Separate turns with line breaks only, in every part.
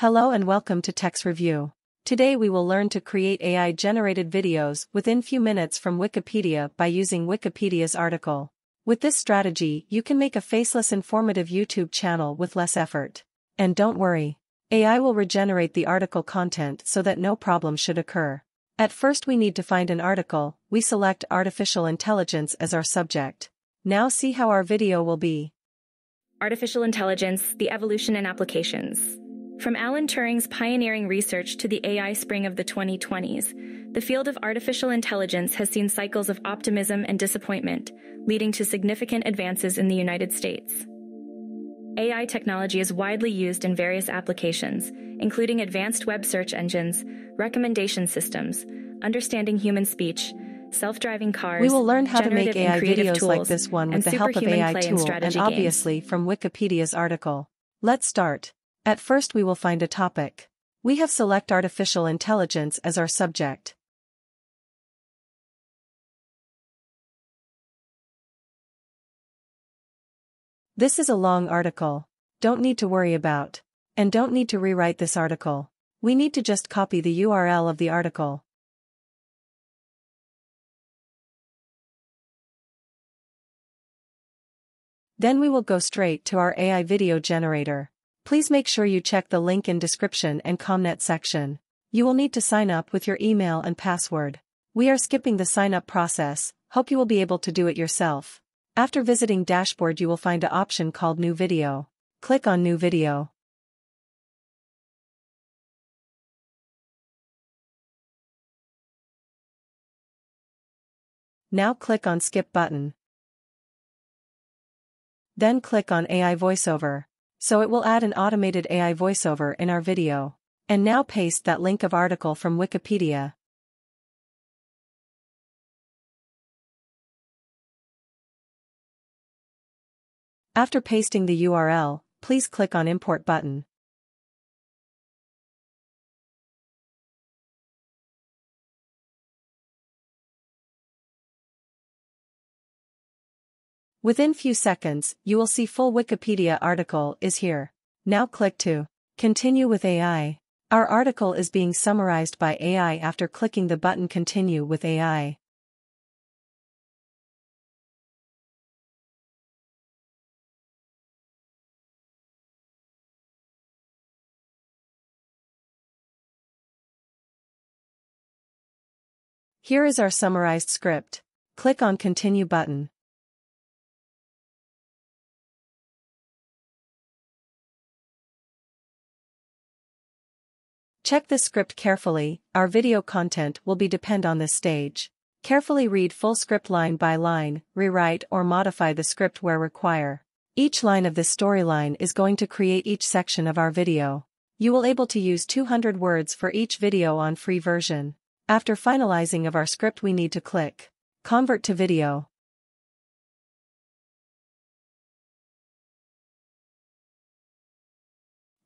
Hello and welcome to Text Review. Today we will learn to create AI-generated videos within few minutes from Wikipedia by using Wikipedia's article. With this strategy, you can make a faceless informative YouTube channel with less effort. And don't worry, AI will regenerate the article content so that no problem should occur. At first we need to find an article. We select artificial intelligence as our subject. Now see how our video will be.
Artificial Intelligence, the Evolution and Applications. From Alan Turing's pioneering research to the AI spring of the 2020s, the field of artificial intelligence has seen cycles of optimism and disappointment, leading to significant advances in the United States. AI technology is widely used in various applications, including advanced web search engines, recommendation systems, understanding human speech, self-driving cars,
we will learn how to make AI videos
tools,
like this one with the help of AI tool and obviously from Wikipedia's article. Let's start. At first we will find a topic. We have select artificial intelligence as our subject. This is a long article. Don't need to worry about. And don't need to rewrite this article. We need to just copy the URL of the article. Then we will go straight to our AI video generator. Please make sure you check the link in description and comment section. You will need to sign up with your email and password. We are skipping the sign up process. Hope you will be able to do it yourself. After visiting dashboard you will find an option called New Video. Click on New Video. Now click on Skip button. Then click on AI voiceover. So it will add an automated AI voiceover in our video. And now paste that link of article from Wikipedia. After pasting the URL, please click on Import button. Within few seconds, you will see full Wikipedia article is here. Now click to Continue with AI. Our article is being summarized by AI after clicking the button Continue with AI. Here is our summarized script. Click on Continue button. Check this script carefully. Our video content will depend on this stage. Carefully read full script line by line, rewrite or modify the script where require. Each line of this storyline is going to create each section of our video. You will able to use 200 words for each video on free version. After finalizing of our script we need to click Convert to Video.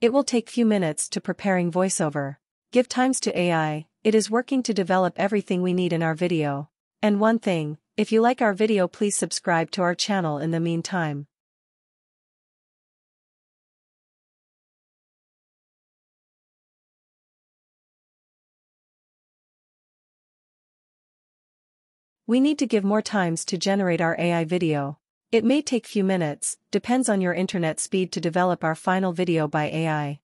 It will take few minutes to preparing voiceover. Give times to AI, it is working to develop everything we need in our video. And one thing, if you like our video please subscribe to our channel in the meantime. We need to give more times to generate our AI video. It may take few minutes, depends on your internet speed to develop our final video by AI.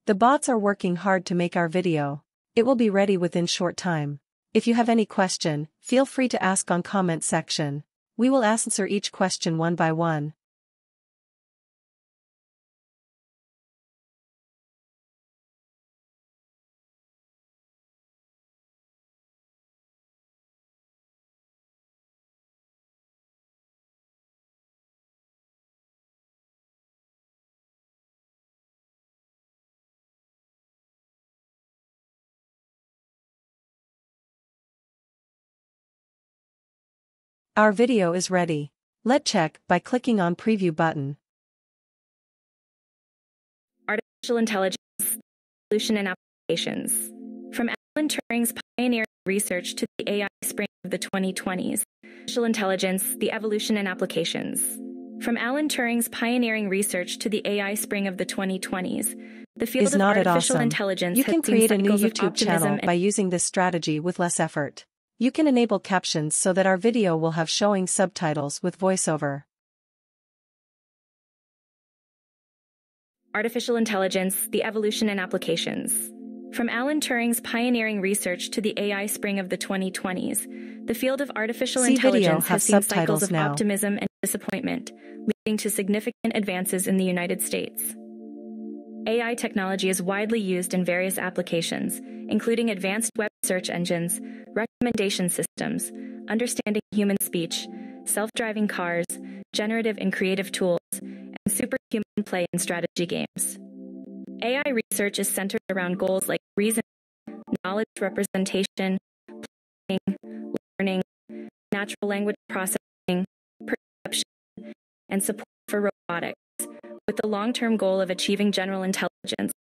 The bots are working hard to make our video. It will be ready within short time. If you have any question, feel free to ask on comment section. We will answer each question one by one. Our video is ready. Let's check by clicking on Preview button.
Artificial Intelligence, Evolution and applications. From Alan Turing's pioneering research to the AI spring of the 2020s, artificial intelligence, the evolution and applications. From Alan Turing's pioneering research to the AI spring of the 2020s, the field of artificial intelligence
you can create a new
cycles of
YouTube channel
optimism
by using this strategy with less effort. You can enable captions so that our video will have showing subtitles with voiceover.
Artificial intelligence, the evolution and applications. From Alan Turing's pioneering research to the AI spring of the 2020s, the field of artificial intelligence has seen cycles of optimism and disappointment, leading to significant advances in the United States. AI technology is widely used in various applications, including advanced web search engines, recommendation systems, understanding human speech, self-driving cars, generative and creative tools, and superhuman play and strategy games. AI research is centered around goals like reasoning, knowledge representation, planning, learning, natural language processing, perception, and support for robotics, with the long-term goal of achieving general intelligence.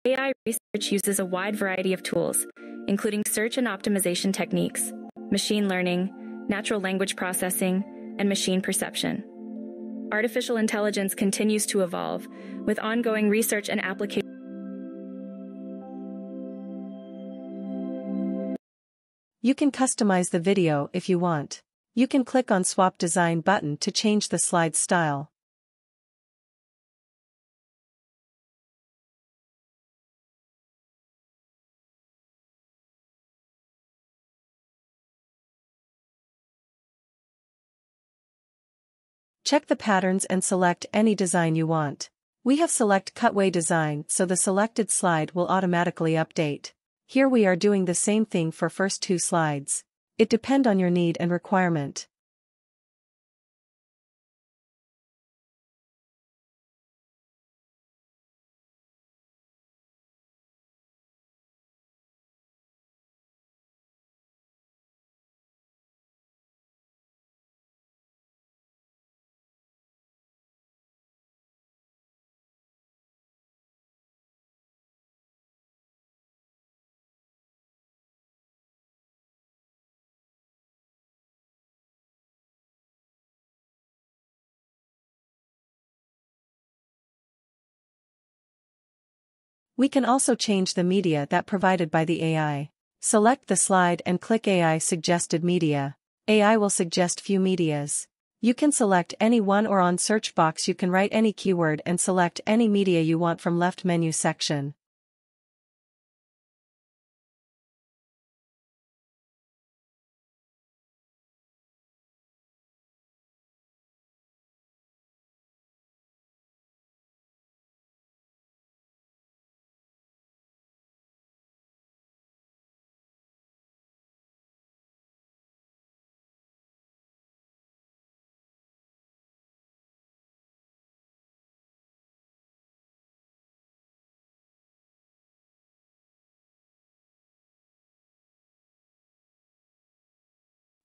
AI research uses a wide variety of tools, including search and optimization techniques, machine learning, natural language processing, and machine perception. Artificial intelligence continues to evolve, with ongoing research and application.
You can customize the video if you want. You can click on Swap Design button to change the slide style. Check the patterns and select any design you want. We have select Cutaway Design, so the selected slide will automatically update. Here we are doing the same thing for first two slides. It depends on your need and requirement. We can also change the media that provided by the AI. Select the slide and click AI Suggested Media. AI will suggest few medias. You can select any one, or on search box you can write any keyword and select any media you want from left menu section.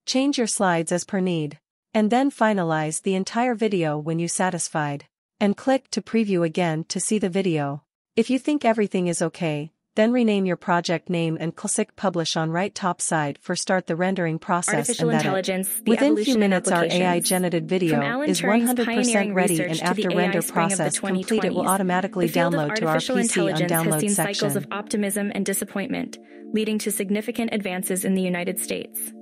Change your slides as per need. And then finalize the entire video when you're satisfied. And click to preview again to see the video. If you think everything is okay, then rename your project name and click Publish on right top side for start the rendering process.
Artificial
and
intelligence, the
Within
evolution
few minutes our
applications.
AI generated video is
Turing's
100% ready, and after
to the
render
AI spring of the
process complete it will
2020s,
automatically
the field of
download to our
artificial
PC on
intelligence has
download
seen
section.
cycles of optimism and disappointment, leading to significant advances in the United States.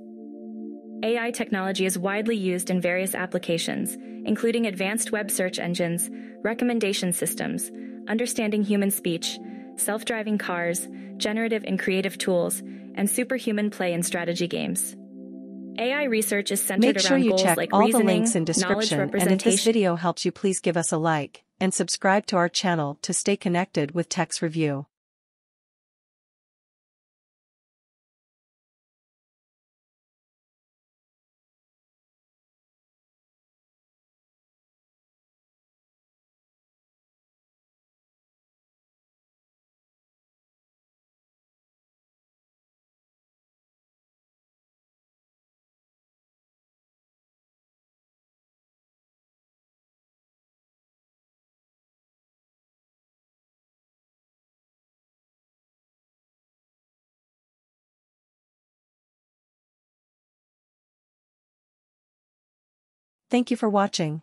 AI technology is widely used in various applications, including advanced web search engines, recommendation systems, understanding human speech, self-driving cars, generative and creative tools, and superhuman play and strategy games. AI research is centered
Make sure
around
you
goals
check
like
all the
reasoning,
links in
knowledge
description, and if this
representation.
video helps you, please give us a like and subscribe to our channel to stay connected with Text Review. Thank you for watching.